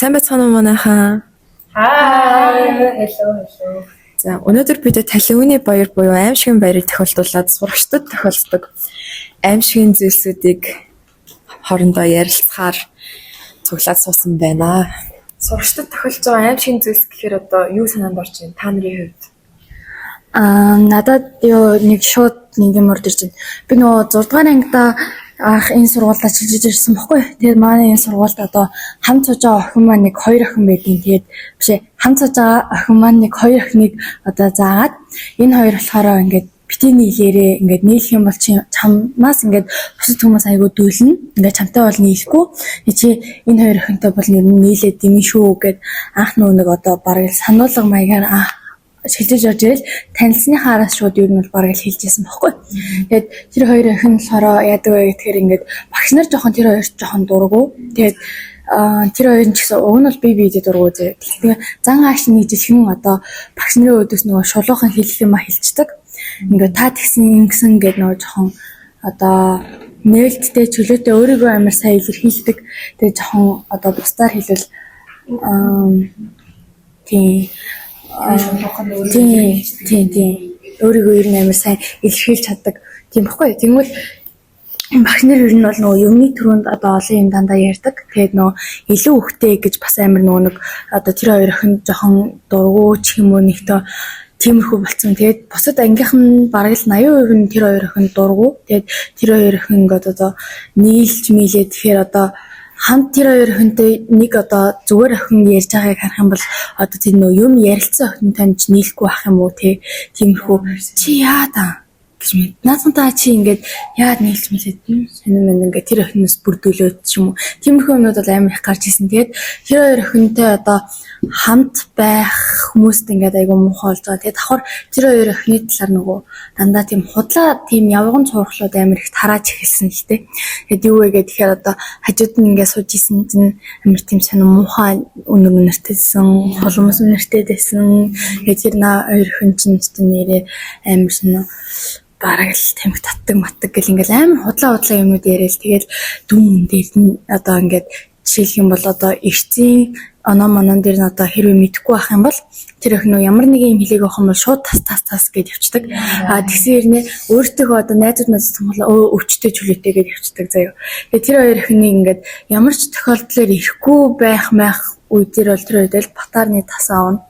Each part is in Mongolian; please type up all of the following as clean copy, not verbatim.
Сайн байцгаана уу манайхаа. Hello. За өнөөдөр бид Талиуны баяр буюу аимшигын баярыг тохиолдуулаад сурагчдад тохиолддог аимшигын зүйлсүүдийг хоорондоо ярилцахаар цуглаад суусан байна. Сурагчдад тохиолж байгаа аимшигын зүйлс гэхээр одоо юу санаанд орж байна? Та нарын хувьд? Надад нэг шууд нэг юм орж ирж байна. Би нөгөө 6 дугаар ангидаа энэ сургуультай чилжиж ирсэн баггүй. Тэгээд манай энэ сургуульд одоо хамт сууж байгаа охин маань нэг 2 охин байдгийн. Тэгээд бишээ хамт сууж байгаа охин маань нэг 2 охиныг одоо заагаад энэ хоёр болохоор ингээд битгий нийлээрээ ингээд нийлэх юм бол чи чамаас ингээд бусад хүмүүс айгуу дүүлнэ. Ингээд чамтай бол нийлэхгүй. Чи энэ хоёр охинтой бол нийлээд димэн шүү гэд анх нэг одоо бараг сануулга маягаар шилжиж орж ирэл танилцсныхаа араас шууд юу нь бол бараг л хэлжсэн байхгүй. Тэгээд тэр хоёр охин болохоор яадаг вэ гэхээр ингээд багш нар жоохон тэр хоёрт жоохон дургу. Тэгээд тэр хоёр ч гэсэн уг нь бол бие дургу зэ. Тэгэхээр зан ааш нийж хэн одоо багш нарын өдөөс нөгөө шулуухан хэлэх юм хэлцдэг. Ингээд та тэгсэн гэдэг нөгөө жоохон одоо нээлттэй чөлөөтэй өөрийгөө амар сайн илэрхийлдэг. Тэгээд жоохон одоо бусдаар хэлвэл тийм өөрийгөө ер нь амар сайн илэрхийлж чаддаг тийм баггүй. Тэгвэл багш нар ер нь бол нөгөө юмны төрөнд одоо олон юм дандаа ярьдаг. Тэгээд нөгөө илүү хөвтэй гэж бас амар нөгөө нэг одоо тэр хоёр охин жоохон дургу ч юм уу нэгтөө тиймэрхүү болцсон. Тэгээд бусад ангийнхан бараг л 80% нь тэр хоёр охин дургу. Тэгээд тэр хоёр охин ингээд одоо нийлж мэлээ тэгэхээр одоо хамт тэр хоёр охинтой нэг одоо зүгээр охин ярьж байгааг харах юм бол одоо тэр нөө юм ярилцсан охинтой ч нийлэхгүй ах юм уу тиймэрхүү чи яада гэж мэд. Наадмаа чи ингээд яад нийлж мэлээд сонир мэн ингээд тэр охиноос бүрдүүлээд ч юм уу. Тиймэрхүү юмнууд бол амар их гарч ирсэн. Тэгээд тэр хоёр охинтой одоо хамт байх хүмүүст ингээд айгүй муухай болж байгаа. Тэгээд давхар тэр хоёр охины талаар нөгөө дандаа тийм худлаа тийм явган цуурхлууд амар их тарааж эхэлсэн л дээ. Тэгээд юу вэ гэхээр одоо хажууд нь ингээд сууж исэн чинь амар тийм сонир муухай өнөр нэртэйсэн, холомос нэртэйсэн. Тэгээд тэр хоёр охин чинь нэрээ амар сонир бараг л тэмх татдаг матдаг гэл ингээл амар худлаа юмнууд яриад тэгэл дүүн дээр нь одоо ингээд жишээлх юм бол одоо эрцийн оноо монон дээр нь одоо хэрвээ мэдхгүй байх юм бол тэр охин ямар нэг юм хэлээг авах юм бол шууд тас гэж явцдаг. Тэгсэн хэрнээ өөртөө одоо найзууд том өвчтэй чөлөөтэй гэж явцдаг заяа. Тэгээ тэр хоёр охины ингээд ямар ч тохиолдлоор ирэхгүй байх үед тэр бол тэр үед л батарны тас аавна.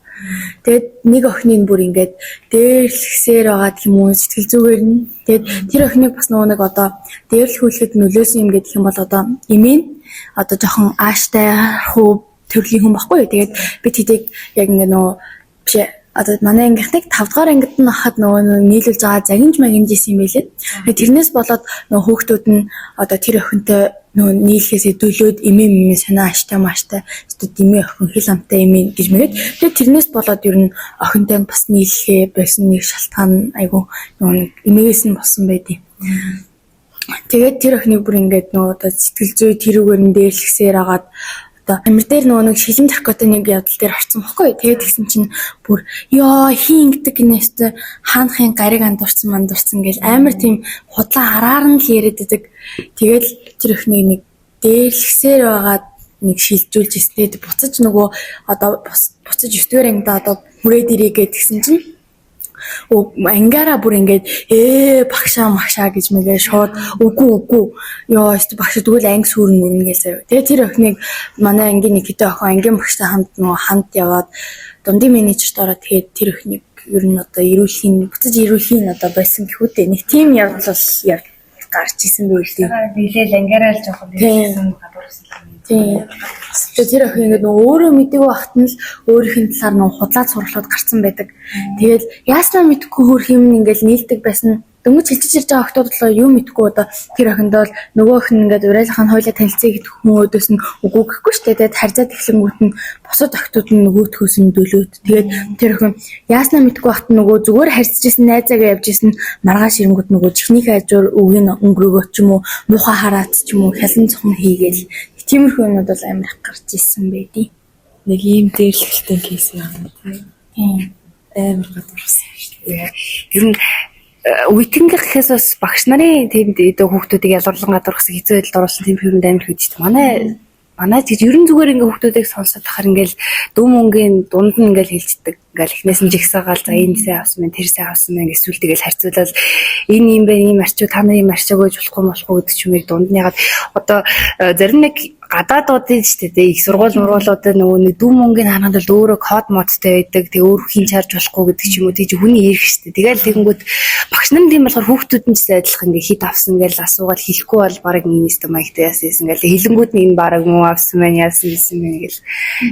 Тэгээд нэг охиныг бүр ингээд дээрлэхсээр байгаа гэх юм уу сэтгэл зүгээр нь. Тэгээд тэр охиныг бас нэг одоо дээрлэхүүлэхэд нөлөөсөн юм гэдэг юм бол одоо имэн одоо жоохон ааштай хуу төрлийн хүн баггүй. Тэгээд бид хэдийг яг ингээд биш одоо манай ангийнхныг 5 дугаар ангид нь хахад нийлүүлж байгаа загинж исэн юм байлээ. Тэрнээс болоод хүүхдүүд нь одоо тэр охинтой нийлхээс өдөөлөөд эмээ санаа аштай мааштай өстөд эмээ охин хэл амтай эмээ гэж мэгээд тэгээд тэрнээс болоод ер нь охинтой бас нийлхээ байсан нэг шалтгаан айгу нэг эмээгээс нь болсон байдیں۔ Тэгээд тэр охиныг бүр ингээд одоо сэтгэл зүй тэрүүгээр нь дээрлэхсээр агаад амир дээр нэг шилэн тархитой нэг явдал дээр орсон баггүй. Тэгээд тэгсэн чинь бүр хин ингэдэг гинэстэй хаанахын гариг андуурсан гэл амир тийм худлаа араар нь л яриад идэг. Тэгээд тэр охиныг нэг дээрлэхсээр байгаад нэг шилжүүлж ирсэн. Буцаж нөгөө одоо буцаж 9 дугаар ангида одоо хүрээд ирээ гэдгсэн чинь ангаараа бүр ингээд багшаа гэж мэгээ шууд үгүй багш тэгвэл анги сүрнэ гэж заяа. Тэгээ тэр охиныг манай ангийн нэг хэдэн охин ангийн багштай хамт яваад дундын менежерт ороод тэгээд тэр охиныг ер нь одоо буцаж ирүүлэхийн одоо байсан гэхүүтэй нэг тим явдал гарч исэн байх тийм. Билээл ангаараа л жоохон ирсэн гадуурсан. Тийм. Тэр охин ингээд өөрөө мэдээгүй багт нь л өөрийнх нь талаар худлаа цурлаад гарцсан байдаг. Тэгэл яаснаа мэдхгүй хөрх юм ингээд нийлдэг байсан. Дөнгөж хэлчихэж ирж байгаа охтууд л юу мэдхгүй одоо тэр охиндоо л нөгөө охин ингээд урайлахын хойлоо танилцъя гэдэг хүмүүдээс нь үгүй гэхгүй шүү дээ. Тэгээд харьцаад эхлэнгүүт нь бусад охтууд нь нөгөөтхөөс нь дөлөөд. Тэгээд тэр охин яаснаа мэдхгүй багт нөгөө зүгээр харьцажсэн найзаагаа явж исэн маргааш ирэнгүүт нөгөө чихнийхээ хажуур үгийн өнгөрөөгөө ч юм уу муухай хараад ч юм уу хялан цохон хийгээл тиймэрхүү юмуд бол амар их гарч ирсэн байдیں۔ Нэг ийм дээрлэхтэй кейс юм. Тийм. Амар гадуурсан шүү дээ. Ер нь Үеийнх гэхээс бас багш нарын тэнд хүүхдүүдийг ялгарлан гадуурхсан хэцүү байдалд оруулсан тийм хүнд амар хэд ч манай манай тэр ерөн зүгээр ингээ хүүхдүүдийг сонсоод тахаар ингээл дүм мөнгөний дунд нь ингээл хэлждэг. Ингээл эхнээс нь жигсаагаал за энэ сайн авсан мэн тэр сайн авсан мэн эсвэл тэгэл харьцуулаад энэ юм байна ийм арчуу та нарын арчааг өгж болохгүй гэдэг ч юмыг дунд нь ягаад одоо зарим нэг гадаадуудын шүү дээ их сургууль мургуулуудад нөгөө нэг дүм мөнгөний харахад л өөрөө код модтой байдаг. Тэг өөр хин чарж болохгүй гэдэг ч юм уу тийж хүний ирэх шүү дээ. Тэгэл тэгэнгүүт багш нарын тийм болохоор хүүхдүүд нь ч адилхан ингээ хит авсан ингээл асуугаад хэлэхгүй бол баг энэ систем маягтай яасан ингээл хэлэнгүүт нь энэ баг муу авсан байна яасан гэсэн мэн гэл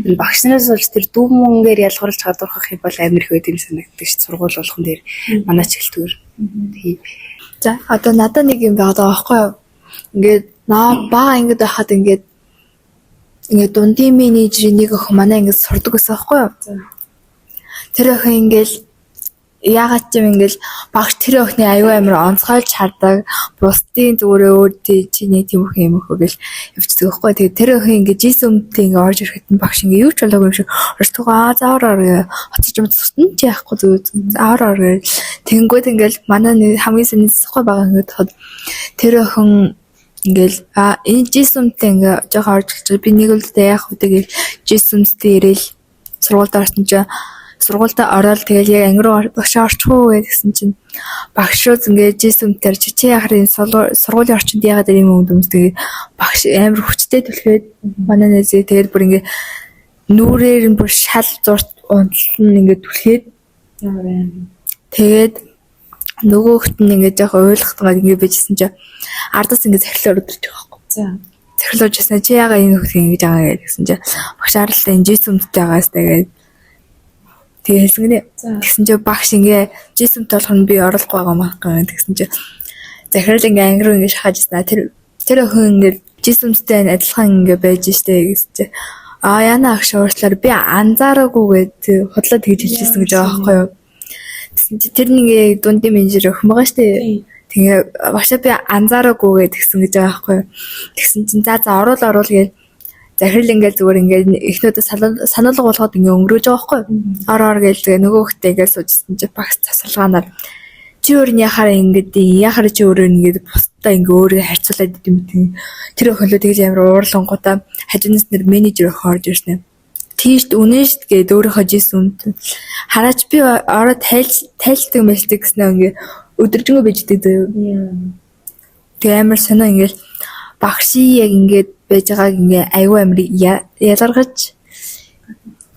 энэ багш нараас болж тэр дүм мөнгөөр ялгаруулж гадуурхах юм бол амир их байд юм санагддаг шүү сургууль болгон дээр манай ч гэлтгээр. За одоо надад нэг юм байгаа байхгүй юу? Ингээд бага ингээд байхад ингээд дундын менежерийн нэг охин манай ингээд сурдаг гэсэн байхгүй юу? Тэр охин ингээд яагаад ч юм ингээд багш тэр охины аюу амир онцгойлж хардаг. Бусдын зүгээр өөр чиний тийм өх юм өх гэл явчихдаг байхгүй. Тэгээ тэр охин ингээд жис өмдөө ингээд орж ирэхэд нь багш ингээд юу ч болоогүй юм шиг орчтойгоо заавар хоцож юм цусна чи яахгүй зүг заавар тэнгүүд ингээд манай нэг хамгийн сайн нэсэхгүй байгаа ингээд тод тэр охин ингээл энэ жис өмдөө ингээд жоохон орж ирчих би нэг л дээ яах вэ тэгэл жис өмдөө ирээл сургуульд орсон чинь сургуультай ороод тэгэл яг анги руу багш орчихгүй гэсэн чинь багш руу ингээд жисэмтэр чи яхаар энэ сургуулийн орчинд яагаад ийм юм өмсдөг багш амар хүчтэй түлхээд манай нэзээ тэгэл бүр ингээд нүрээр нь бүр шал зурт унтлан ингээд түлхээд тэгээд нөгөөхт нь ингээд яг ойлгохтойгоо ингээд bijсэн чинь ардаас ингээд захирлаар өдөрч байгаа байхгүй. За захирлууж яснаа чи яагаад энэ хөх ингэж байгаа гэсэн чинь багш аралтай энэ жисэмттэй байгаас тэгээд тэгээ хэлсэнгэнэ. Тэгсэн чинь багш ингээ жисэмт болохоор би оролцохгүй байгаа маа гэсэн чинь захирал ингээ анги руу ингээ шахаж ирсэн. Тэр охин ингээ жисэмттэй адилхан ингээ байж штэ гэсэн чинь яна агш уучлаар би анзаараагүй худлаа тэгж хэлжсэн гэж байгаа байхгүй юу. Тэгсэн чинь тэр нэг дундын менежер охин байгаа штэ. Тэгээ багшаа би анзаараагүй гэсэн гэж байгаа байхгүй юу. Тэгсэн чинь за оруул гэж захирал ингээл зүгээр ингээд эхнүүдээ сануулга болгоод ингээ өнгөрөөж байгаа байхгүй ор гээл тэгээ нөгөө хөтэ ингээл суужсэн чи багс засалгаанаар чи өөр нь яхаар ингээд яхаар чи өөрөө ингээд бусдаа ингээ өөрөө харьцуулаад идэм тийм тэр охинлоо тэгж амар уурлангуудаа хажуунаас нэр менежер охин орж ирсэн. Тийшд үнэн шүү гээд өөрийнхөө жис үнд хараач би ороо тайлдаг мэлдэг гэснээр ингээ өдөржингөө биждэг зөө. Тэгээ амар сонио ингээл багшийн яг ингээд байж байгааг ингээ аюу амир ялгаргаж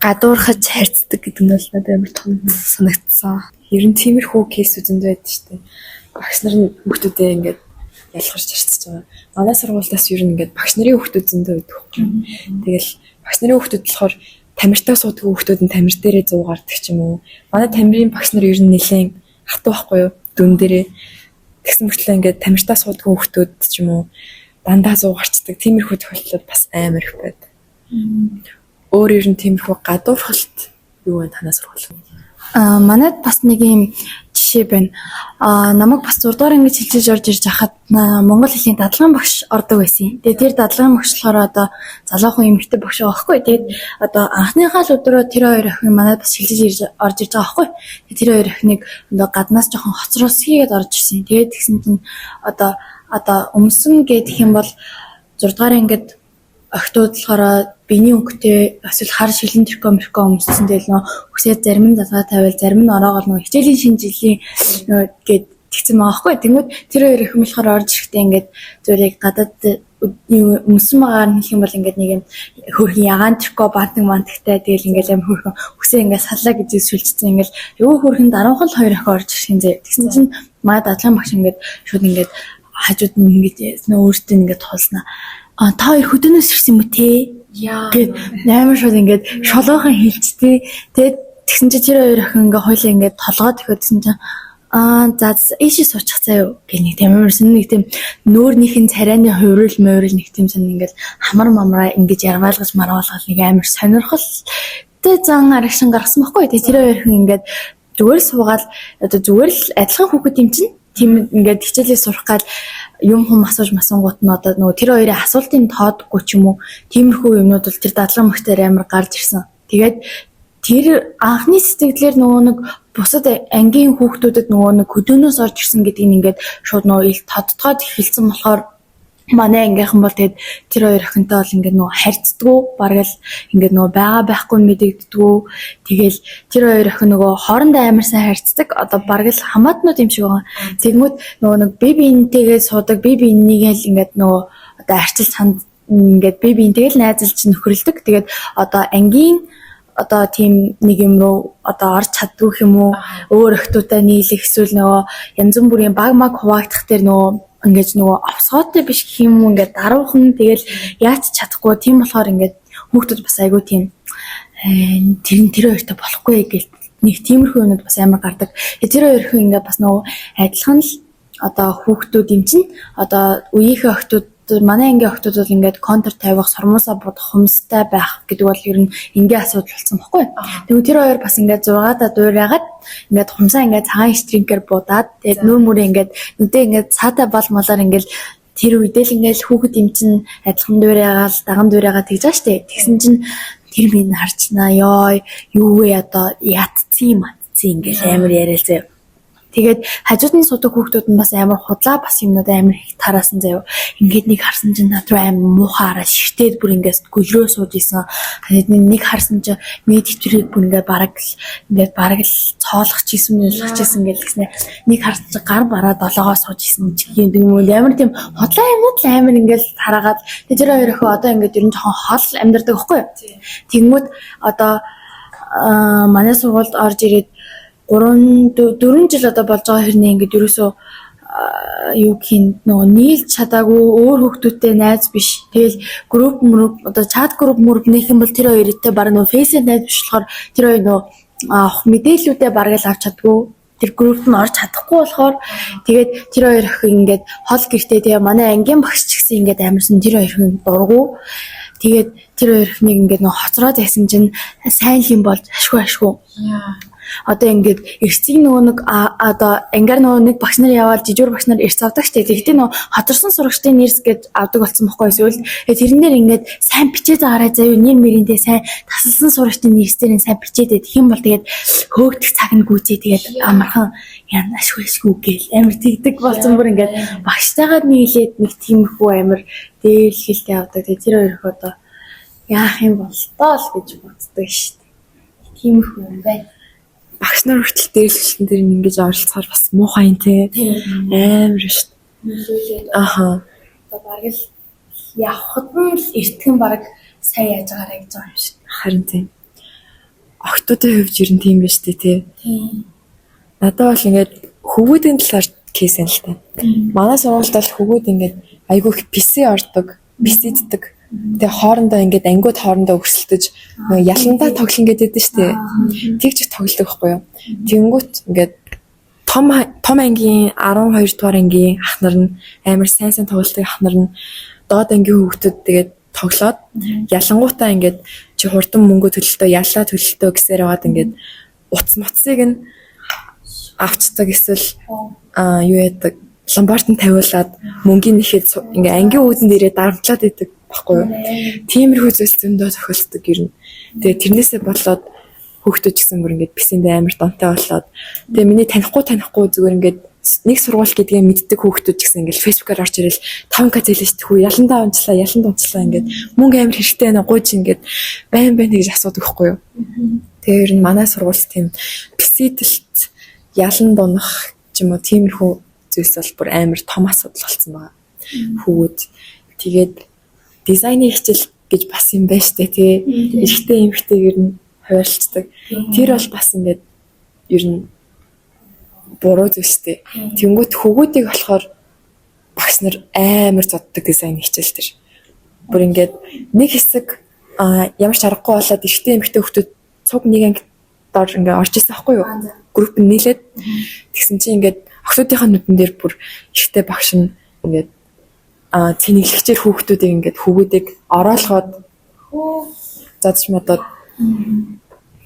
гадуурхаж харьцдаг гэдэг нь бол надад амар том санагдсан. Ер нь тиймэрхүү кейсүүд зөндөө байдаг шүү дээ. Багш нар нь хүүхдүүдээ ингээд ялгарч харьцаж байгаа. Манай сургуультаас ер нь ингээд багш нарын хүүхдүүд зөндөө байдаг. Тэгэл багш нарын хүүхдүүд болохоор тамиртаа суудаг хүүхдүүд нь тамир дээрээ 100 гардаг ч юм уу. Манай тамирын багш нар ер нь нэлээд хатуу байхгүй юу? Дүн дээрээ тэгсэн мөртлөө ингээд тамиртаа суудаг хүүхдүүд ч юм уу дандаа 100 гарчдаг. Тиймэрхүү тохиолдлууд бас амар их байдаг. Өөр ер нь тиймэрхүү гадуурхалт юу вэ танаас сургууль? Манайд бас нэг юм жишээ байна. Намайг бас 6 дугаар ангид хилжиж орж ирж хахад монгол хэлний дадлагын багш ордог байсан. Тэгээд тэр дадлагын багш болохоор одоо залуухан эмэгтэй багш байгаа байхгүй. Тэгээд одоо анхныхаа л өдрөө тэр хоёр охин манайд бас хилжиж орж ирж байгаа байхгүй. Тэгээд тэр хоёр охиныг одоо гаднаас жоохон хоцросгийгээд орж ирсэн. Тэгээд тэгсэн чинь одоо өмсөн гэдэг юм бол 6 дугаар ангид охтууд болохоор биений өнгөтэй эсвэл хар шилэн тэрком өмссөн тэгэл нөө хүсээд зарим нь залгаа тавиал зарим нь ороогоо нөө хичээлийн шинэ жилийн гээд тэгсэн байгаа байхгүй. Тэнгүүд тэр хоёр их юм болохоор орж ирэхдээ ингээд зөвхөн гадаад өмсөн магаар нөх юм бол ингээд нэг юм хөрхөн ягаан тэрко бантан мантагтай тэгэл ингээд аим хөрхөн хүсээ ингээд саллаа гэж сүлжсэн ингээд юу хөрхөн даруухан хоёр охин орж ирсэн зэ. Тэгсэн чинь маа дадлан багш ингээд шууд ингээд хажууд нь ингээд нөө өөртөө ингээд туулснаа. Та хоёр хөдөөнөөс ирсэн юм уу те? Гэт амар шууд ингээд шолоохон хилчтэй. Тэгээд тэгсэн чи тэр хоёр охин ингээ хойлоо ингээ толгой төхөдсөн чинь за ийшээ суучих заяа гэх нэг тийм амарсан нэг тийм нөөрнийх нь царайны хувирал морил нэг тийм сан ингээд хамар мамраа ингэж яргаалгаж маргаалгал нэг амар сонирхолтой зан арагшин гаргасан байхгүй. Тэгээд тэр хоёр охин ингээд зүгээр л суугаад одоо зүгээр л адилхан хүүхэд юм чинь тийм ингээд хичээлээ сурах гал юм хүм асууж масангууд нь одоо нөгөө тэр хоёрын асуултын тоодгүй ч юм уу тиймэрхүү юмнууд бол тэр дадлан мөхтөр амар гарч ирсэн. Тэгээд тэр анхны сэтгэлээр нөгөө нэг бусад ангийн хүүхдүүдэд нөгөө нэг хөдөөнөөс орж ирсэн гэдгийг ингээд шууд нөгөө ил тодтогоод эхэлсэн болохоор манай ангийнхан бол тэгээд тэр хоёр охинтой бол ингээд нөгөө харьцдаггүй бараг л ингээд нөгөө байгаа байхгүй мэдэгддэггүй. Тэгэл тэр хоёр охин нөгөө хоорондоо амар сайн харьцдаг. Одоо бараг л хамаатнууд юм шиг байгаа. Тэгмүүд нөгөө нэг би биентэйгээ суудаг, би биенийгээ л ингээд нөгөө одоо арчил санд ингээд би биентэйгээ л найзалж нөхөрлөдөг. Тэгээд одоо ангийн одоо тийм нэг юм руу одоо орж чаддгүй юм уу? Өөр охтуудаа нийлэх эсвэл нөгөө янз бүрийн баг маг хуваагдах тэр нөгөө ингээд нөгөө овсгоотой биш гэх юм уу ингээд даруухан тэгэл яаж чадахгүй тийм болохоор ингээд хүүхдүүд бас айгүй тийм тэр хоёртой болохгүй гэх нэг тиймэрхүү юмуд бас амар гардаг. Тэр хоёрын ингээд бас нөгөө адилхан л одоо хүүхдүүд юм чинь одоо үеийнхээ охтууд манай ангийн охтууд бол ингээд контр тавих, сормоосоо бодох хүмүүстэй байх гэдэг бол ер нь энгийн асуудал болсон баггүй. Тэгвэл тэр хоёр бас ингээд 6-аа дуурайгаад ингээд хумсаа ингээд цагаан штринкээр буудаад тэгээд нүүр мөрөө ингээд нүдээ ингээд цаатай бол молоор ингээд тэр үедээ л ингээд хүүхэд юм чинь адилхан дуурайгаал, даган дуурайгаа тэгж байгаа штэ. Тэгсэн чинь тэр минь харчнаа ёо юу вэ одоо ятцсан ингээд амар яриа заяа. Тэгээд хажууд нь суудаг хүүхдүүд нь бас амар худлаа бас юмнууд амар их тараасан заяа. Ингээд нэг харсан чинь над руу амар муухай хараа ширтээд бүр ингээд гөлрөө сууж исэн. Тэгээд нэг харсан чинь мэд хичрээг бүр ингээд бараг л цоолгож исэн гэл гэснээр нэг харсан чинь гар бараа долоогоо сууж исэн чиг юм амар тийм худлаа юмнууд л амар ингээд тараагаад тэр хоёр охин одоо ингээд ер нь жоохон хол амьдардаг байхгүй юу? Тэгмүүд одоо манай сургуульд орж ирээд 3-4 жил одоо болж байгаа хэрнээ ингээд ерөөсөө юу гэх нөгөө нийлж чадаагүй өөр хүүхдүүдтэй найз биш. Тэгэл групп одоо чат групп нэх юм бол тэр хоёртой баг нөгөө фейсбુક найз биш болохоор тэр хоёр нөгөө мэдээллүүдээ бараг л авч чаддгүй. Тэр группт нь орж чадахгүй болохоор тэгээд тэр хоёр охин ингээд хол гэртээ тэгээ манай ангийн багш ч гэсэн ингээд амарсан тэр хоёр охин дургу. Тэгээд тэр хоёр охиныг ингээд нөгөө хоцроод байсан чинь сайн юм болж ашгүй. Одоо ингээд эрсцгийн нөгөө нэг одоо ангаар нөгөө нэг багш нар яваад жижигэр багш нар эрс авдаг штэ. Тэгтээ нөгөө хоторсон сурагчдын нэрс гэж авдаг болсон байхгүй эсвэл тэрэн дээр ингээд сайн бичээд байгаарай заяа нэр мэрэнтэй сайн тасалсан сурагчдын нэрсээр сайн бичээд идэх юм бол тэгээд хөөгдөх цаг нь гүйцээ тэгээд амархан яа ашгүй гээл амар тэгдэг болсон бүр ингээд багштайгаа нийлээд нэг тиймэрхүү амар дээлхэлтэй авдаг. Тэгээд тэр хоёр их одоо яах юм бол тоо л гэж боддог штэ. Тиймэрхүү юм байна. Багш нар хүртэл дээрлэлтэн дээр ингэж оролцохоор бас муухай юм те. Амар шүү дээ. Аха. Одоо бараг л явхад нь л эртгэн бараг сайн яаж байгаарэ гэж байгаа юм шиг. Харин тийм. Охтуудын хувьд ер нь тийм биш үү те. Тийм. Надад бол ингээд хөвгүүдийн талаар кейс юм л та. Манай сургуульд бол хөвгүүд ингээд айгүй их PC ордог, PC иддэг. Тэгээ хоорондоо ингээд ангиуд хоорондоо өрсөлдөж яландаа тоглоно гэдэг нь шүү дээ. Тэгж их тоглодог байхгүй юу? Тэнгүүт ингээд том ангийн 12 дугаар ангийн ах нар нь амар сайн тоглодог ах нар нь доод ангийн хүүхдүүд тэгээд тоглоод ялангуутаа ингээд чи хурдан мөнгө төлөлтөө яллаа төлөлтөө гэсээр байгаад ингээд утас моцсыг нь авчдаг эсвэл юу яадаг ломбард нь тавиулаад мөнгөний нэхэд ингээ ангийн үүдэн дээрээ дарамтлаад идэг баггүй юу. Тиймэрхүү зүйлс зөндөө тохиолддог юм. Тэгээ тэрнээсээ болоод хүүхдүүд ч гэсэн бүр ингээд писэндээ амар донтой болоод тэгээ миний танихгүй зүгээр ингээд нэг сургууль гэдгээ мэддэг хүүхдүүд ч гэсэн ингээд фэйсбүүкээр орж ирэл 5k зээлж тхүү яландаа унцлаа ингээд мөнгө амар хэрэгтэй байна гуйж ингээд байн гэж асуудаг байхгүй юу. Тэгээ ер нь манай сургуульд тийм писэдэлт ялан дунах ч юм уу тиймэрхүү зүйлс бол бүр амар том асуудал болсон байгаа. Хүүгүүд тэгээд дизайны хичээл гэж бас юм байна штэ тий. Эрэгтэй эмэгтэйгээр нь хуваарлцдаг. Тэр бол бас ингээд ер нь буруу зүйл штэ. Тэнгүүт хүүгүүдийг болохоор багш нар амар зоддог дизайны хичээл төр. Бүр ингээд нэг хэсэг ямар ч аргагүй болоод эрэгтэй эмэгтэй хүүхдүүд цуг нэг анги дор ингээд орж ирсэн байхгүй юу? Групп нь нийлээд тэгсэн чинь ингээд охтуудынхаа нүдэн дээр бүр ихтэй багш нь ингээд цэнэглэгчээр хүүхдүүдийг ингээд хүүгүүдийг ороолгоод задч модод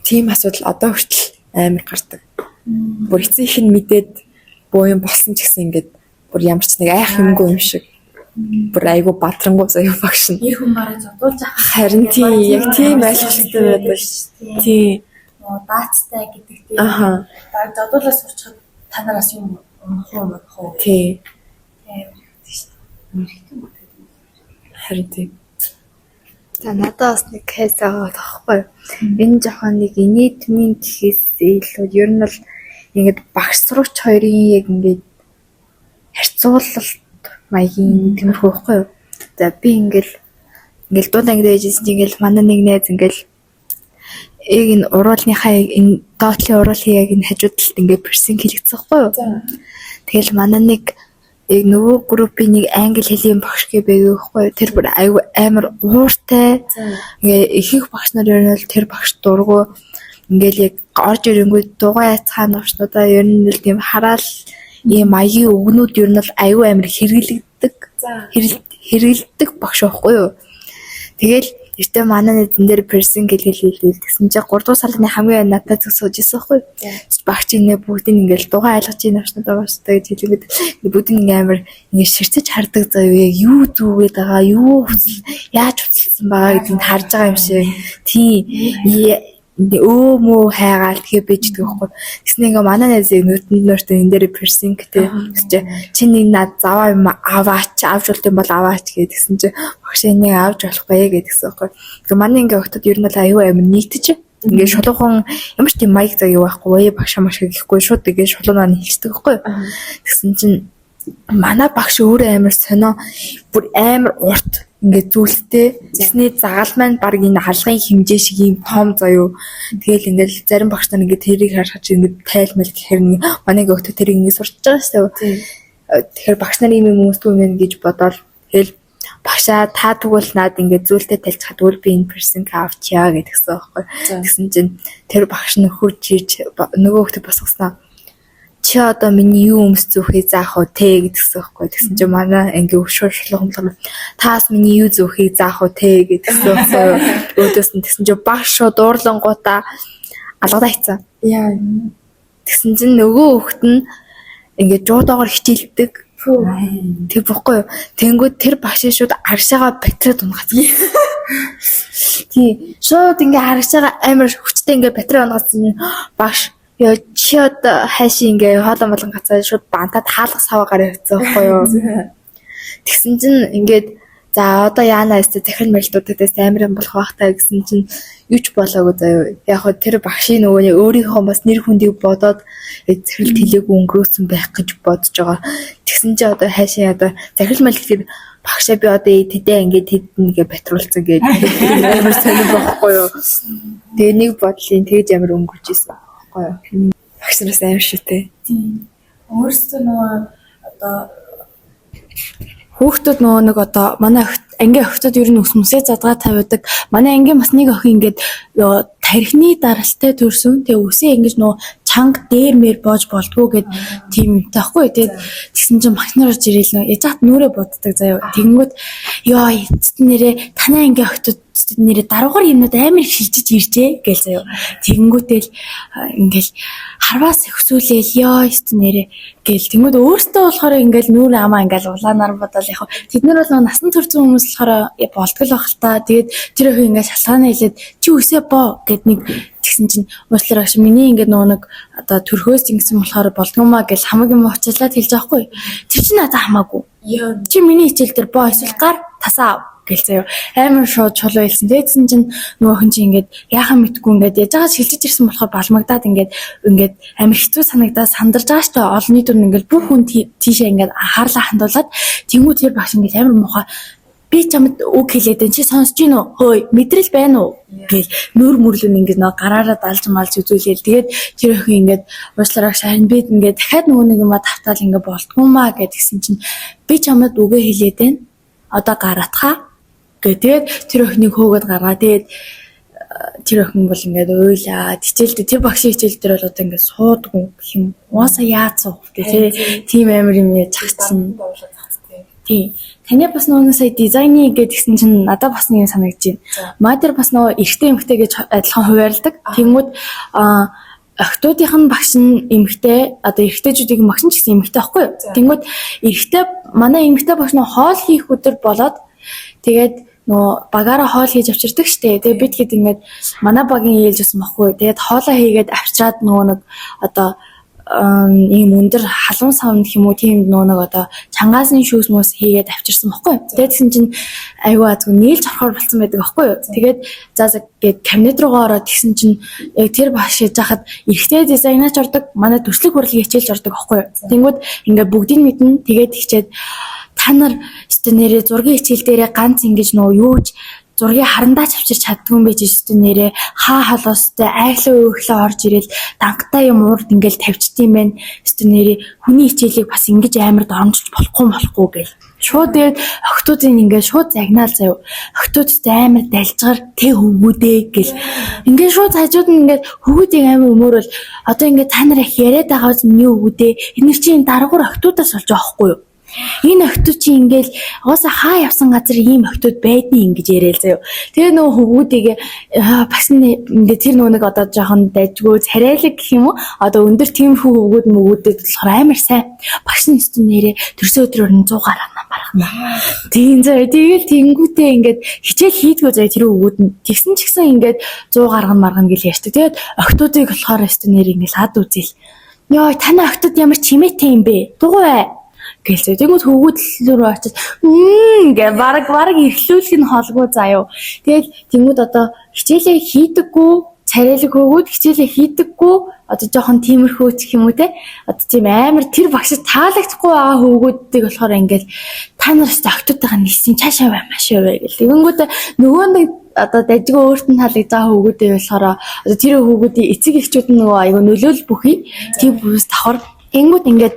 тийм асуудал одоо хүртэл амар гардаг. Бүр эцэг их нь мэдээд боо юм болсон ч гэсэн ингээд бүр ямар ч нэг айх юмгүй юм шиг бүр айгу бадрангуй заяа багш нь. Их хүн барыг зодуулж авах. Харин тийм яг тийм ойлголттой байдаг шүү. Тийм. Даацтай гэдэг тийм. Барыг зодуулаад сурчхад та нараас юм хуу. Тийм. Харин тийм. За надад бас нэг кейс байгаа тоххой. Энэ жоохон нэг инээдмийн гэхээс илүү ер нь бол ингээд багш сурагч хоёрын яг ингээд харьцуулалт маягийн тиймэрхүү байхгүй юу. За би ингээл дунд ангид байжсэн чинь ингээл манай нэг найз ингээл яг энэ уруулныхаа энэ доотлын уруулын яг энэ хажуудалд ингээд персинг хэлэгдсэн байхгүй юу. Тэгэл манай нэг яг нөгөө группийн нэг англи хэлний багш гээ байдаг байхгүй юу. Тэр бүр айгүй амар ууртай. Ингээ ихэнх багш нар ер нь бол тэр багш дургу ингээл яг орж ирэнгүүт дугаа яцхан навчнуудаа ер нь л тийм хараал ийм маягийн өгнүүд ер нь бол айгүй амар хэрэгэлдэг багш байхгүй юу. Тэгэл эртээ манай нэгэн дээр персинг хэлгээл гэсэн чинь 3 дугаар сарын хамгийн надад төгсөж ирсэн байхгүй юу. Багч инээ бүгдийг ингээл дугаа айлгаж ийн навчнуудаа бастай гэж хэлгээд бүгдийг ингээм амар ингээ ширтэж хардаг заяа яг юу зүгээд байгаа юу яаж хүсэлсэн байгаа гэдгийг харж байгаа юм шиг тийм өөмөө хайгаал тэгээ бийждэг байхгүй. Тэснэ ингээ манай найз нүүртэн энэ дээр персингтэй чи нэг над заваа юм аваач авч болт юм бол аваач гэдгсэн чи багш энийг авч болохгүй гэдгсэн байхгүй. Тэгээ манай ингээ өгтөд ер нь бол аюу амир нийтэж ингээ шулуухан ямар ч тийм майк заг юу байхгүй багш маш гэхгүй шууд тэгээ шулуунаа хэлцдэг байхгүй. Тэгсэн чинь манай багш өөрөө амир сонио бүр амир урт ингээд зүйлтэй тэсний загаал маань баг энэ халгын хэмжээ шиг юм том заяо. Тэгэл ингээд зарим багш нар ингээд тэрийг харахад ингээд тайлмал гэхээр манай өгтө тэрийг ингээд сурч байгаа шүү дээ. Тэгэхээр багш нар ийм юм өмсдгүй юм гэж бодоод тэгэл багшаа та тэгвэл над ингээд зүйлтэй тайлцахад үл би энэ персинг авчяа гэдгсэн байхгүй. Тэгсэн чинь тэр багш нь хурж ирж нөгөө өгтө босгосноо чи одоо миний юу өмс зүүхээ заах уу те гэдгсэн байхгүй. Тэгсэн чинь манай анги өвшөөршлөг таас миний юу зүүхээ заах уу те гэдгсэн байхгүй. Өөдөөс нь тэгсэн чинь багш шууд дуурлангуудаа алгадаа хийцэн. Яа. Тэгсэн чинь нөгөө хөхт нь ингээд жуудаагаар хичээлдэг. Тэг бохгүй юу. Тэнгүүд тэр багш шууд аршаага батарейд унгацсан. Тий. Шууд ингээд аршаага амар хүчтэй ингээд батарей унгацсан багш яа чи одоо хайшин ингээ хоолон болон гацаа шууд бантад хаалга саваагаар явцсан байхгүй юу. Тэгсэн чинь ингээд за одоо яана өстө захирал мэрэлтүүдээс амар юм болох байхтаа гэсэн чинь юу ч болоогүй заяа. Яг хөө тэр багшийн нөгөө өөрийнхөө бас нэр хүндийг бодоод захирал тэлээгүй өнгөрөөсөн байх гэж бодож байгаа. Тэгсэн чинь одоо хайшин одоо захирал мэрэлтээр багшаа би одоо тэдээ ингээд тэднийгээ батруулсан гэж амар сонир байхгүй юу. Тэгээ нэг бодлын тэгж амар өнгөрч исэн. Багш нараас амар шүтээ. Тийм. Өөрөөсөө нөгөө одоо хүүхдүүд нөгөө нэг одоо манай ангийн охтод ер нь өсмөсөө задгаа тавиадаг. Манай ангийн бас нэг охин ингээд тархины даралтай төрсөн. Тэгээ үсээ ингэж нөгөө чанга дээр мэр боож болдгоо гэд тийм юм таахгүй. Тэгээд тэгсэн чинь багш нар орж ирэл нөө яжат нүрэ боддог заяа. Тэгэнгүүт ёо эцэст нэрээ танай ангийн охтод нэрээ даруугаар юмнууд амар их шилжиж иржээ гээл заяа. Тэгэнгүүтэл ингээл харваас хөсүүлээл ёо эцэст нэрээ гээл тэгмэд өөртөө болохоор ингээл нүрэ амаа ингээл улаанаар бодол яг тэд нар бол насан туршсан хүмүүс болохоор болтгол байх л та. Тэгээд тэр охин ингээл шалгааны хэлээд чи үсээ боо гэд нэг тэгсэн чинь уучлаарай агш миний ингээд нөгөө нэг одоо төрхөөс ингэсэн болохоор болдгоомаа гэж хамаг юм уучаалаад хэлж байгаа хгүй. Тэр чинь надад хамаагүй. Чи миний хичээл дээр боо эсвэл гар тасаа гэл заяа. Амар шууд чулуу хэлсэн. Тэгсэн чинь нөгөө хүн чинь ингээд яахаа мэдгүй ингээд яж байгаа шилжиж ирсэн болохоор балмагдаад ингээд амар хэцүү санагдаад сандарж байгаа шүү дээ. Олонний дүр ингээд бүх хүн тийшээ ингээд анхаарлаа хандуулад тэнгуү тэр багш ингээд амар муухай би чамд үг хэлээд энэ чи сонсож гин үү? Хөөе, мэдрэл байна уу? Гэл нүүр мөрлөн ингээд нэг гараараа далж малж үзүүлээл. Тэгээд тэр охин ингээд уучлаарай шарын би ингээд дахиад нөгөө нэг юм тавтаал ингээд болтгоомаа гэдгсэн чинь би чамд үгээ хэлээд байна. Одоо гараатхаа. Тэгээд тэр охиныг хөөгд гаргаа. Тэгээд тэр охин бол ингээд уйлаа. Хичээлдээ тэр багшийн хичээл дээр бол одоо ингээд суудгүй юм. Уусаа яаж суух вэ? Тийм амар юм яа цагцсан. Тийм. Таны бас нөгөө сая дизайны гэдгсэн чинь надад бас нэг юм санагдаж байна. Мадэр бас нөгөө эрэгтэй эмэгтэй гэж адилхан хуваарладаг. Тэнгүүд охтуудынх нь багш нь эмэгтэй, одоо эрэгтэйчүүдийн багш нь ч гэсэн эмэгтэй байхгүй юу? Тэнгүүд эрэгтэй манай эмэгтэй багш нь хоол хийх өдөр болоод тэгээд нөгөө багаараа хоол хийж авчирдаг штэ. Тэгээд бид хэд ингээд манай багийн ээлж байсан байхгүй юу? Тэгээд хоолоо хийгээд авчираад нөгөө нэг одоо ийм өндөр халуун савн гэх юм уу тийм нэг одоо чангаасны шүүс мөс хийгээд авчирсан баггүй. Тэгээд тэгсэн чинь айгүй азгүй нийлж орохоор болсон байдаг баггүй юу. Тэгээд за гээд кабинет руугаа ороод тэгсэн чинь яг тэр багш хийж хахад эрэгтэй дизайнерч ордог, манай төслөг хурлын хичээлж ордог баггүй юу. Тэнгүүд ингээ бүгдийг мэднэ. Тэгээд хичээд та нар өстө нэрээ зургийн хичээл дээрээ ганц ингэж нөө юуж зургийг харандаач авчирч чаддгүй юм байж өстө нэрээ хаа холоостой айхлаа өөхлөө орж ирэл дангтай юм урд ингээл тавьчдсан юм байна. Өстө нэрээ хүний хичээлийг бас ингэж амар дормжилж болохгүй гэл. Шууд тэгээд охтуудын ингээд шууд загнаал заяа. Охтуудтай амар далжгаар тэг хөвгүүдээ гэл. Ингээд шууд хажууд нь ингээд хөвгүүдийг амар өмөрөөл одоо ингээд та нар их яриад байгаас миний хөвгүүдээ энэ чинь дараагаар охтуудаас болж байгаа хгүй юу? Энэ охтууд чи ингээл угаасаа хаа явсан газар ийм охтууд байдیں۔ Ингэж яриад заяа. Тэгээ нөгөө хөвгүүдийг багш нь ингээд тэр нөгөө нэг одоо жоохон дайжгүй царайлаг гэх юм уу? Одоо өндөр тиймэрхүү хөвгүүд мөгүүдэд болохоор амар сайн. Багш нь ч нэрээ төрсөн өдрөөр нь 100 гаргана барахна. Тийм заяа. Тэгэл тэнгүүтээ ингээд хичээл хийдгүү заяа тэр хөвгүүд нь. Тэгсэн ч гэсэн ингээд 100 гаргана маргана гэж ярьдаг. Тэгээд охтуудыг болохоор өстө нэр ингээд хад үзэл. Йоо таны охтууд ямар чимээтэй юм бэ? Дугуй гэлээ. Тэгвэл хөвгүүд рүү очиж гээ бараг эрхлүүлэх нь холгүй заяа. Тэгэл тэнгууд одоо хичээлээ хийдэггүй царайлаг хөвгүүд хичээлээ хийдэггүй одоо жоохон тиймэрхүү ч юм уу те. Одоо тийм амар тэр багшд таалагдахгүй байгаа хөвгүүдийг болохоор ингээл та нараас охтуудтайгаа нийлсэн цаашаа бай машаа бай гэл. Тэгэнгүүт нөгөө нэг одоо дажгүй өөрт нь таалагдж байгаа хөвгүүдээ болохоор одоо тэр хөвгүүдийн эцэг эхчүүд нь нөгөө айгу нөлөөлөл бүхий тийм бүс давхар Тэнгүүд ингээд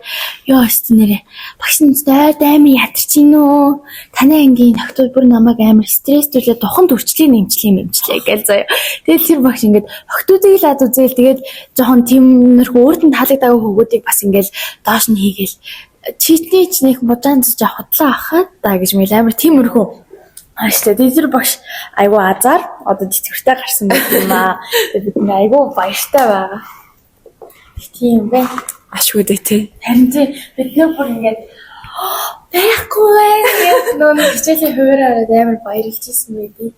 ёо өстө нэрээ багш нь амар ядарч гинөө танай ангийн охтууд бүр намайг амар стресстүүлээ духан төрчлээ нэмчлээ гээл заяа. Тэгэл тэр багш ингээд охтуудыг л ад үзээл тэгээд жоохон тиймэрхүү өөрт нь таалагдаагүй хөвгүүдийг бас ингээд доош нь хийгээл читнийч нэг мужаан зэж худлаа ахаа да гэж мэл амар тиймэрхүү ааштай тэр багш айгу азар одоо тэтгэвртэй гарсан байх юм аа. Тэгээд бид айгу баяртай байгаа. Тийм бэ. Ашгүй дээ. Харин бид нэг бүр ингээд байхгүй байх нөө хичээлийн хуваараа ороод амар баярлж ирсэн байдий.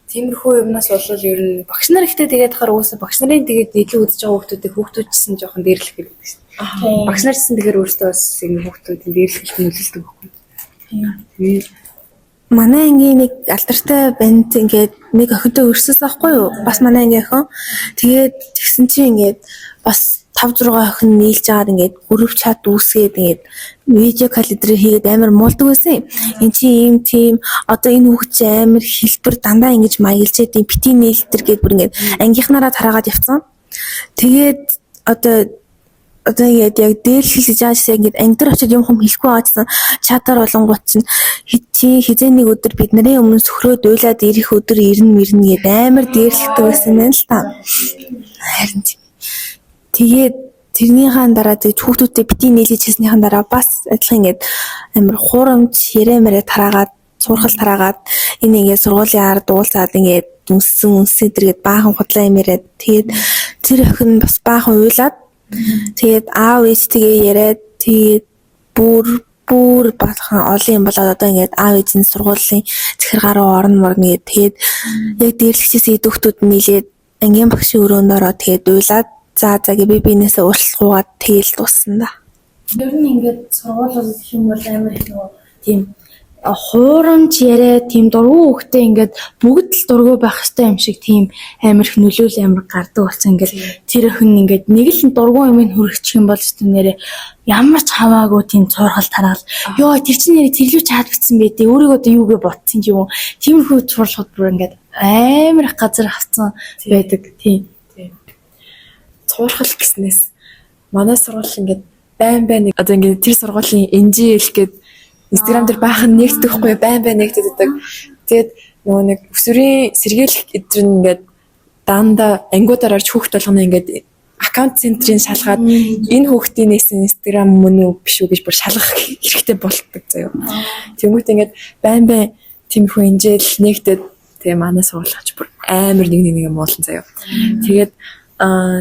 Тиймэрхүү юмнаас болвол ер нь багш нар ихтэй тэгээд хахаар уусаа багш нарын тэгээд илүү үзэж байгаа хүүхдүүдчсэн жоохон дээрлэх гэдэг шүү дээ. Багш нар гэсэн тэгэхээр өөртөө бас ингэ хүүхдүүдийн дээрлэх нөлөөлдөг байхгүй. Тийм. Манай ангийн нэг алдартай банд ингээд нэг охинтой өрсөс байхгүй юу? Бас манай ангийн охин. Тэгээд тэгсэн чинь ингээд бас 5-6 охин нийлж аваад ингээд групп чат үүсгээд ингээд видео календер хийгээд амар муулдаг байсан. Энд чинь ийм тийм одоо энэ хүүхд чинь амар хэлбэр дандаа ингэж маягилчээд ийм бити нээлтэр гээд бүр ингээд ангийнхнаараа тараагаад явцсан. Тэгээд одоо яг дээрлэл хийж байгаа гэсэн ингээд ангидэр очиод юм хүм хэлэхгүй байгаадсан чатаар болонгууд чинь хизээ нэг өдөр бид нарын өмнө сөхрөөд уйлаад ирэх өдөр ирнэ гээд амар дээрлэхтэй байсан юм л та. Харин тэгээд тэрнийхэн дараа тэгээд хүүхдүүдтэй бити нийлж хийснийхэн дараа бас адилхан ингээд амар хуурамч ярэмэрэ тараагаад сургал тараагаад энэ ингээд сургуулийн ард уулзаад ингээд үнсэн тэргээд баахан худлаа юм яриад тэгээд тэр охин бас баахан уйлаад тэгээд аав ээжтэйгээ яриад тэгээд бүр баахан олон юм болоод одоо ингээд аав ээжийн сургуулийн захир гаруу орно морно тэгээд яг дээрлэгчээс идэвхтүүд нийлээд ангийн багшийн өрөөнөөрөө тэгээд уйлаад за би бинээсээ уучлахгүйгээд тэгэл дууссан да. Ер нь ингээд сургуулиуд гэх юм бол амар их нөгөө тийм хуурамч яриа тийм дургу хөхтэй ингээд бүгд л дургу байх хэрэгтэй юм шиг тийм амар их нөлөөлөл амар гардаг болсон. Ингээд тэр охин ингээд нэг л дургу юм хүрэгчих юм бол ч нэрээ ямар ч хамаагүй тийм цуурхал тараал ёо тэр чинь нэрээ тэрлүү чаад битсэн байдээ өөрийгөө одоо юугээ ботсон юм. Тиймэрхүү цуурлахад бүр ингээд амар их газар авцсан байдаг тийм. Цуурхал гэснээс манай сургууль ингээд байн одоо ингээд тэр сургуулийн NGL гээд Instagram дээр баахан нэгтгэхгүй байн нэгтгэдэг. Тэгээд нөгөө нэг өсвөрийн сэргийлэх эдэр нь ингээд дандаа ангиудаар орж хүүхд болгоно ингээд аккаунт центрийн шалгаад энэ хүүхдийн нээсэн Instagram мөн үү биш үү гэж бүр шалгах хэрэгтэй болдог заяа. Тэнгүүт ингээд байн тиймэрхүү NGL нэгтэд тэгээ манай сургууль бүр амар нэг муулсан заяа. Тэгээд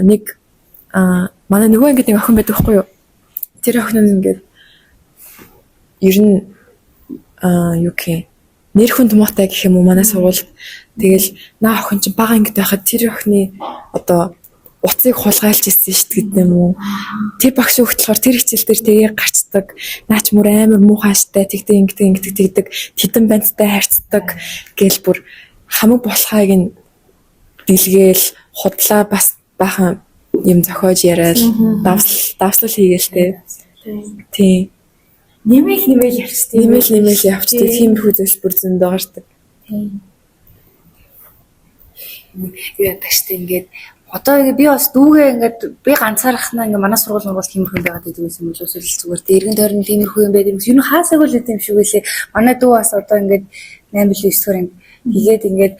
нэг манай нөгөө ингээд нэг охин байдаг байхгүй юу? Тэр охин нь ингээд ер нь юу гэх нэр хүнд муутай гэх юм уу манай сургуульд тэгэл наа охин чинь бага ангид байхад тэр охины одоо уцыг хулгайлж ирсэн шүү дээ гэдэг юм уу. Тэр багш өгтлөөр тэр хичээл дээр тэгээ гарцдаг. Наач мөр амар муухайштай тэгдэг тэдэн бандтай харьцдаг гэл бүр хамаг болохыг нь дэлгээл худлаа бас бахан юм зохиож яриад давслал хийгээл тий. Нэмэл явчихдаг. Нэмэл явчихдаг. Тиймэрхүү зөвлөл бүр зөндөө гардаг. Юу яадаг штэ ингээд одоо би бас дүүгээ ингээд би ганцаархнаа ингээд манай сургууль тиймэрхүү байгаад байдаг юм бол эсвэл зүгээр дэргэн тойрон тиймэрхүү юм байдаг юм. Юу хаасаг л үт юм шиг үлээ. Манай дүү бас одоо ингээд 8 бил 9 дугаар юм. Тэгээд ингээд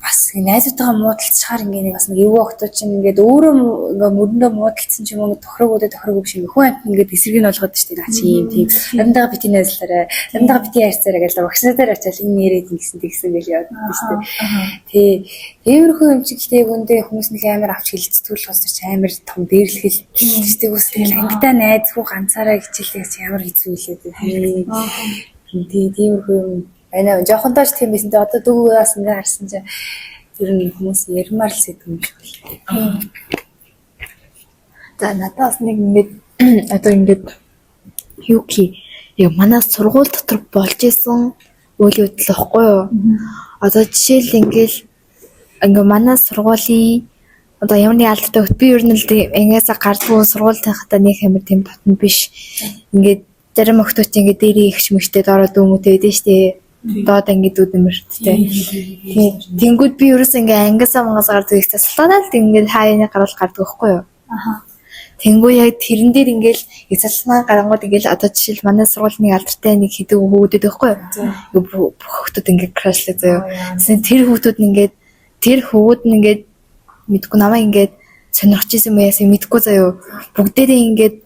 бас найзуудтайгаа муудалцахаар ингээд бас нэг эвгүй октоо чинь ингээд өөрөө ингээд мөрөндөө муудалцсан ч юм уу тохирог биш юм. Хүн амт ингээд эсрэг нь болгоод штэ наа чи юм тийм. Амдаага бити найзлаарай. Амдаага бити хайрцаарай гэж багшнуудаар очиад энэ нэрээд ингэсэн гэж яваад штэ. Тий. Иймэрхүү юм чи гэхдээ гүндээ хүмүүс нэг амар авч хилцтгүүл болсон чи амар том дээрлэхэл штэ үстэл ангидаа найз хүү ганцаараа хичээлээ чи ямар хэцүү илээ тий. Тий тиймэрхүү юм. Ana жоохон тааш тийм байсан. Одоо дүүгээс ингээ харсан чинь ер нь хүмүүс ярмаар л сэдв юм шиг байна. За надаас нэг ингээд одоо ингээд юу ки яг манай сургууль дотор болж исэн үйл явдал واخгүй юу? Одоо жишээл ингээ манай сургуулийн одоо ямар нэг алдартай хөт би ер нь л ингээс гардгүй сургуультайхаа нэг амар тийм татна биш. Ингээд зарим охтууд ингээ дээрээ их шмэгтэй дороо дүүмтэй байдэн штэ. Доод ангидууд нэмэртэй. Тэнгүүд би ерөөс ингээ ангиасаа гардаг ихтэй салтанаад ингээ хаяаны гаруул гардаг байхгүй юу? Тэнгүү яг тэрэн дээр ингээл эцэлснаа гарангууд ингээл одоо жишээл манай сургуулийн алдартай нэг хэдэг хүүхдүүд байхгүй юу? Бүх хүүхдүүд ингээ крашлаа заяа. Тэр хүүхдүүд ингээд тэр хүүгүүд нь ингээд мэдгүй намайг ингээд сонирхож исэн юм яасан мэдгүй заяа. Бүгдээрээ ингээд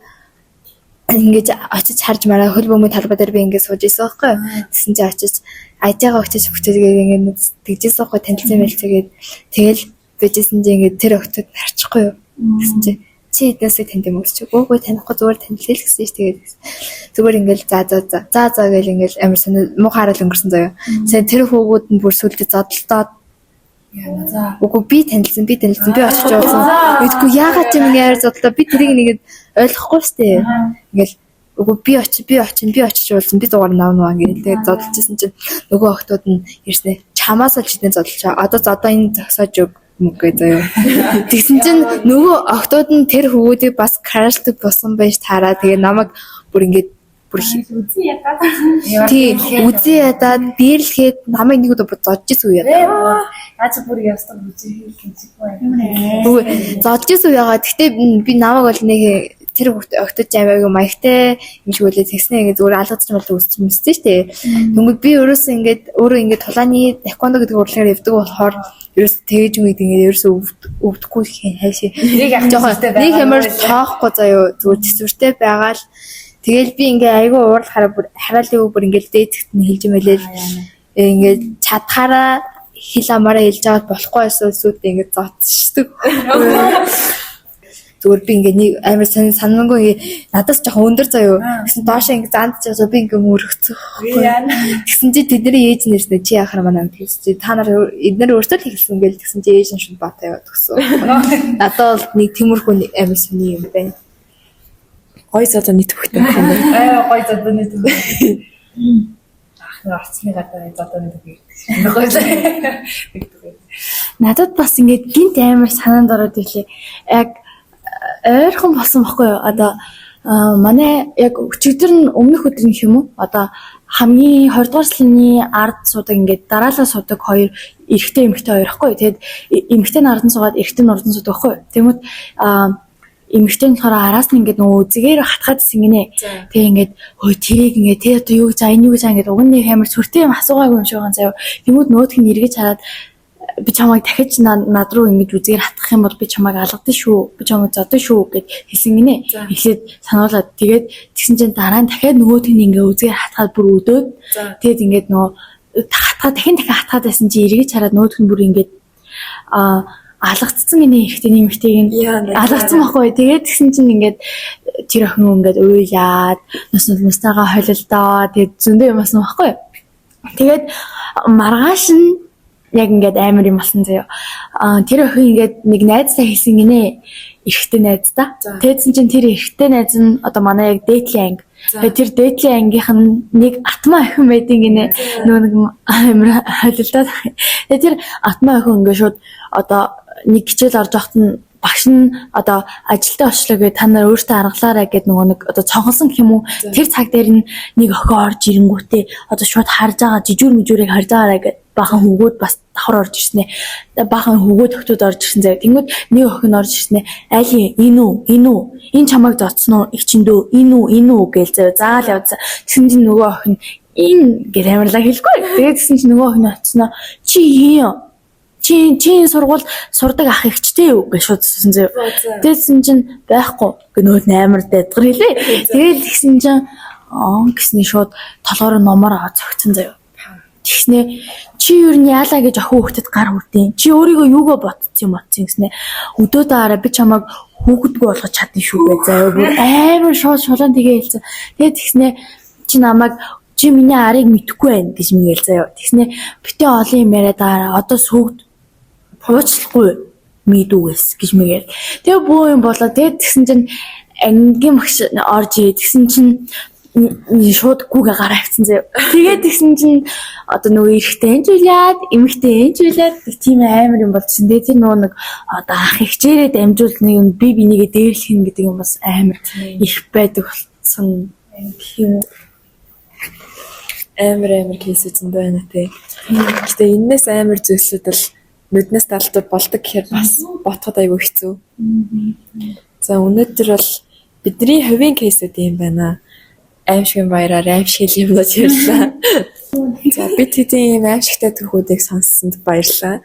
очиж харж мараа хөл бөмбөгийн талбай дээр би ингээд сууж исэн байхгүй юу? Тэсэн чи очиж айжгаа очиж бүтэцгээд ингээд тэгжсэн байхгүй танилцсан мэлцгээд тэгэл bijсэн чи ингээд тэр охтод харчихгүй юу? Тэсэн чи эднээсээ танд юм өсч үгүй танихгүй зүгээр танилцэл гэсэн чи тэгээд зүгээр ингээд за гэл ингээд амар сони муу харал өнгөрсөн заяа. Сайн тэр хүүгүүд нь бүр сүлдө зодолдоод үгүй би танилцсан би очиж уулзсан. Мэдгүй яагаад ч юм яар зодлоо би тэрийг нэгэд ойлгохгүй штэ. Ингээл үгүй би очиж уулзсан би дугаар навнаа ингээд тэгээд зодолжсэн чинь нөгөө охтууд нь ирснэ. Чамаас л чидэн зодолчаа. Одоо энэ зогсоож өг мөгөө заяа. Тэгсэн чинь нөгөө охтууд нь тэр хөвгүүдийг бас крашлдаг болсон байж таараа тэгээд намайг бүр ингээд үзий ядаад дээрлэхэд намайг нэг удаа зодж исэн үе ядаа. Наач бүр явстаг үзий хэлчих байна. Зодж исэн үе яагаад гэхдээ би намайг бол нэг тэр охтод жамаагүй маягтай юм шиг үлээ тэгснэ ингээд зүгээр алгадч мал үсчихсэн штэ. Тэгвэл би өөрөөсөө ингээд өөрөө ингээд тулааны таквондо гэдэг урлагаар явдаг болохоор ерөөс тэгэж үед ингээд ерөөсөө өвдөхгүй хайшаа. Нэг ямар тоохгүй заяа зүгээр төсвөртэй байгаа л тэгэл би ингээ айгүй уурлахаараа бүр хараалын бүр ингээл дээдэгт нь хэлж мэлээл ингээд чадхаараа хил амаараа хэлж аваад болохгүй байсан зүйлсүүд ингээд зодчихдаг. Зүгээр би ингээ нэг амар санамгүй надаас жоохон өндөр заяа. Гэсэн доошоо ингээ заандчихсан би ингээ мөрөгцөх. Тэгсэн чи тэдний ээж нэрснэ чи яхаар манай тэгс чи та нар эднэр өөртөө л хэлсэн ингээл тэгсэн чи ээж нь шууд бата яваад төгсөн. Надад бол нэг тиймэрхүү амар сони юм байна. Гой зодоо нийтвэхтэй юм байна. Гой зодоо нийтвэх. Арцны гадаа зодоо нийтвэх. Надад бас ингээд гинт амар санаанд ороод ирлээ. Яг ойрхон болсон байхгүй юу? Одоо манай яг өчигдөр нь өмнөх өдөр нь юм уу? Одоо хамгийн 20 дугаар сарын ард суудаг ингээд дараалал суудаг хоёр эрэгтэй эмэгтэй хоёр байхгүй юу? Тэгээд эмэгтэй нь ардан суугаад эрэгтэй нь урдан суудаг байхгүй юу? Тэгмэд эмэгтэй нь болохоор араас нь ингээд нөгөө үзгээр хатгаадсэн гинэ. Тэгээ ингээд хөөе тэрийг ингээд тэ одоо юу гэж энэ юу гэж ингээд уг нь амар сүртэй юм асуугаагүй юм шиг байгаа заяа. Тэгмэд нөгөөх нь эргэж хараад би чамайг дахиж над руу ингэж үзгээр хатгах юм бол би чамайг алгадсан шүү. Би чамайг зодсон шүү гэд хэлсэн гинэ. Эхлээд сануулаад тэгээд тэгсэн чинь дараа нь дахиад нөгөөх нь ингээ үзгээр хатгаад бүр өдөөд тэгээд ингээд нөгөө хатгаа дахин хатгаад байсан чи эргэж хараад нөгөөх нь бүр ингээд алгацсан гинэ ихтэй нэмэгтэйг нь алгацсан байхгүй. Тэгээд тэгсэн чинь ингээд тэр охин ингээд уйлаад нуснаагаа холилдоо тэгээд зөндөө юм асан байхгүй. Тэгээд маргааш нь яг ингээд амар юм болсон заяа. Тэр охин ингээд нэг найзтай хэлсэн гинэ. Эрэгтэй найз та. Тэдсэн чинь тэр эрэгтэй найз нь одоо манай яг дээдлийн анги. Тэр дээдлийн ангийнх нь нэг атмаа охин байдیں۔ Гинэ. Нөгөө нэг амар холилдоод. Тэр атмаа охин ингээд шууд одоо нэг хичээл орж явахт нь багш нь одоо ажилтаа очлоо гэж та нар өөртөө аргалаарай гэд нөгөө нэг одоо цонхолсон гэх юм уу тэр цаг дээр нэг охин орж ирэнгүүтээ одоо шууд харж байгаа жижүүр мүжүүрийг харж байгаарай гэд бахан хөвгүүд бас давхар орж ирснэ. Бахан хөвгүүд өгтөд орж ирсэн зав. Тэнгүүд нэг охин орж ирснэ. Айлын энэ үү энэ чамайг зоцсон уу их чиндөө энэ үү гээл зав. Заал явцсан. Тэгсэн чинь нөгөө охин энэ гэр амарлаа хэлгүй. Тэгээд тэгсэн чинь нөгөө охин очсноо чи сургууль сурдаг ах ихчтэй юу гэж шуудсан зав. Тэгсэн чинь байхгүй гэнөө амар дэдгэр хэлээ. Тэгэл тэгсэн чинь гэсний шууд толгоор номоор аваад зогцсон зав. Тэгснэ чи юу н яалаа гэж охин хүүхдэд гар хүрдیں۔ Чи өөрийгөө юугаа ботцсон гэснэ. Өдөөдөө би чамайг хүүхдгүү болгож чадна шүү гэж заяа. Бүр амар шулаан тэгээ хэлсэн. Тэгээ тэгснэ чи миний арыг мэдэхгүй байх гэж мэгэл заяа. Тэгснэ битээ олон юм яриад байгаа. Одоо сөгд хуучлахгүй мэдүүгээс гэж мэгэл. Тэгээ бөө юм болоо. Тэгээ тэгсэн чинь ангийн багш орж ирээ. Тэгсэн чинь шууд гүгэ гараа авчихсан заяа. Тэгээд тэгсэн чинь одоо нөгөө эрэгтэй энжүүлээд, эмэгтэй энжүүлээд тийм амар юм болчихсон. Тэгээд тэр нөгөө нэг одоо ах ихчээрээ дамжуулт нэг юм би бинийгээ дээрлэх гэдэг юм бас амар их байдаг болсон юм. Амар кейсүүд байна те. Гэтэ энэс амар зүйлсүүд л нүднээс талдууд болдог гэхээр бас ботход айгүй хэцүү. За өнөөдөр бол бидний хувийн кейсүүд юм байна. Аимшигын баяраар аимшиг юмнууд ярьлаа. За бид хэдийн ийм аимшигтай түүхүүдийг сонссонд баярлалаа.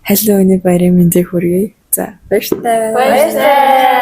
Халуун өний баярын мэндийг хүргэе. За баярлалаа.